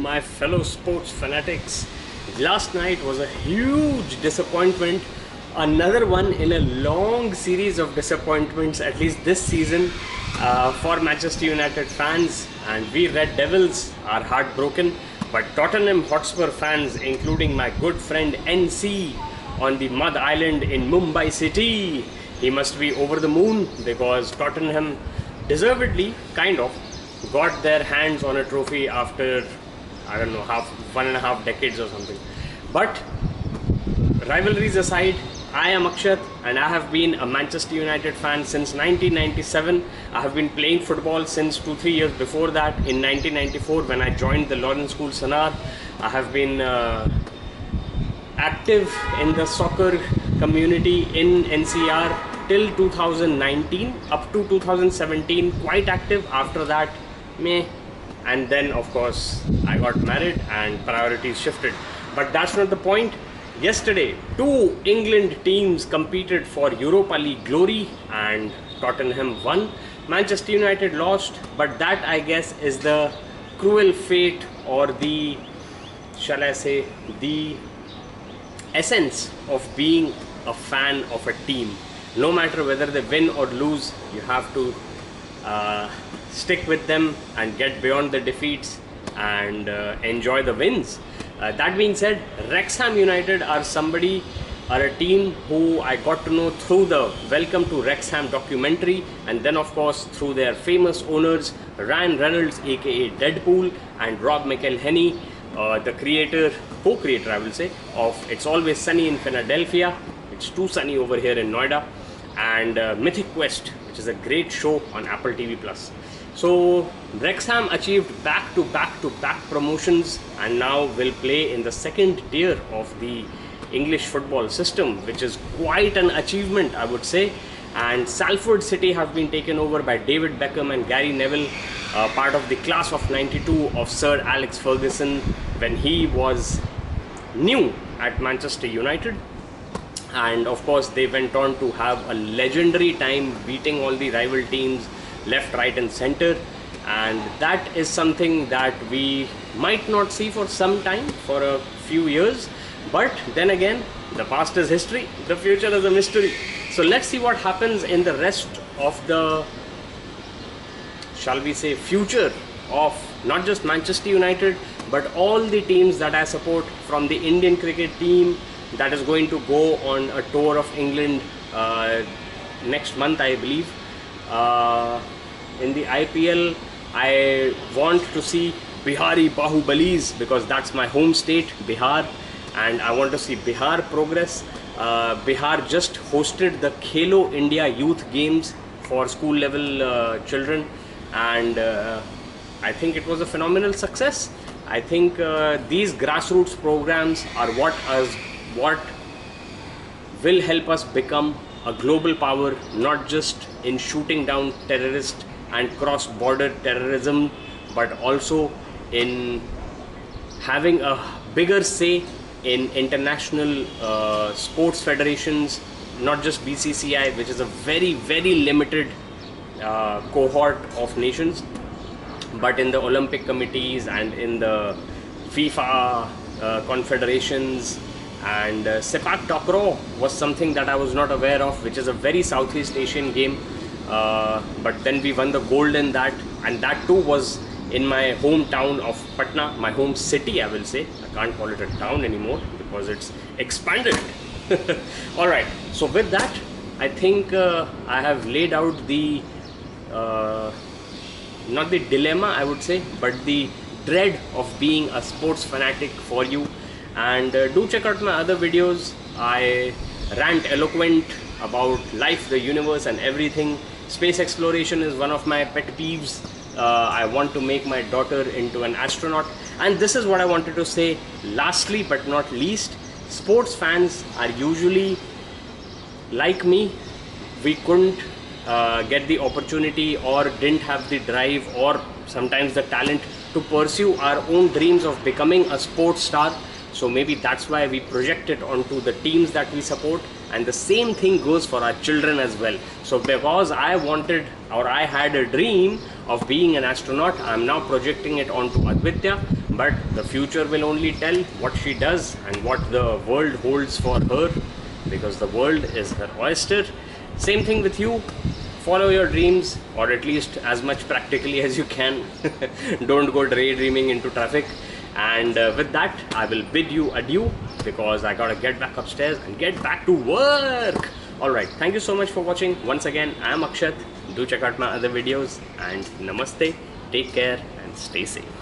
my fellow sports fanatics. Last night was a huge disappointment. Another one in a long series of disappointments, at least this season, for Manchester United fans. And we Red Devils are heartbroken. But Tottenham Hotspur fans, including my good friend NC on the Mud Island in Mumbai City, he must be over the moon because Tottenham deservedly, kind of, got their hands on a trophy after, I don't know, 1.5 decades or something. But rivalries aside, I am Akshat and I have been a Manchester United fan since 1997. I have been playing football since 2-3 years before that. In 1994, when I joined the Lawrence School Sanar, I have been active in the soccer community in NCR till 2019, up to 2017, quite active. After that, meh. And then of course I got married and priorities shifted. But that's not the point. Yesterday, 2 England teams competed for Europa League glory and Tottenham won. Manchester United lost, but that, I guess, is the cruel fate, or the, shall I say, the essence of being a fan of a team. No matter whether they win or lose, you have to stick with them and get beyond the defeats and enjoy the wins. That being said, Wrexham United are a team who I got to know through the Welcome to Wrexham documentary, and then of course through their famous owners Ryan Reynolds aka Deadpool and Rob McElhenney, the co-creator I will say, of It's Always Sunny in Philadelphia. It's too sunny over here in Noida, and Mythic Quest, which is a great show on Apple TV Plus. So Wrexham achieved back-to-back promotions and now will play in the second tier of the English football system, which is quite an achievement, I would say. And Salford City have been taken over by David Beckham and Gary Neville, part of the class of '92 of Sir Alex Ferguson when he was new at Manchester United. And of course they went on to have a legendary time beating all the rival teams left, right and center, and that is something that we might not see for some time, for a few years. But then again, the past is history, the future is a mystery. So let's see what happens in the rest of the, shall we say, future of not just Manchester United but all the teams that I support, from the Indian cricket team that is going to go on a tour of England next month, I believe. In the IPL, I want to see Bihari Bahubalis because that's my home state, Bihar, and I want to see Bihar progress. Bihar just hosted the Khelo India Youth Games for school level children, and I think it was a phenomenal success. I think these grassroots programs are what will help us become a global power, not just in shooting down terrorists and cross-border terrorism, but also in having a bigger say in international sports federations, not just BCCI, which is a very limited cohort of nations, but in the Olympic committees and in the FIFA confederations. And Sepak Takraw was something that I was not aware of, which is a very Southeast Asian game, but then we won the gold in that, and that too was in my hometown of Patna, my home city, I will say. I can't call it a town anymore because it's expanded. Alright, so with that, I think I have laid out the not the dilemma, I would say, but the dread of being a sports fanatic for you. And do check out my other videos. I rant eloquent about life, the universe and everything. Space exploration is one of my pet peeves. I want to make my daughter into an astronaut. And this is what I wanted to say lastly but not least. Sports fans are usually like me. We couldn't get the opportunity, or didn't have the drive, or sometimes the talent to pursue our own dreams of becoming a sports star. So maybe that's why we project it onto the teams that we support, and the same thing goes for our children as well. So because I wanted, or I had a dream of being an astronaut, I'm now projecting it onto Advitya, but the future will only tell what she does and what the world holds for her, because the world is her oyster. Same thing with you. Follow your dreams, or at least as much practically as you can. Don't go daydreaming into traffic. And with that, I will bid you adieu, because I gotta get back upstairs and get back to work. Alright, thank you so much for watching. Once again, I am Akshat. Do check out my other videos, and namaste, take care and stay safe.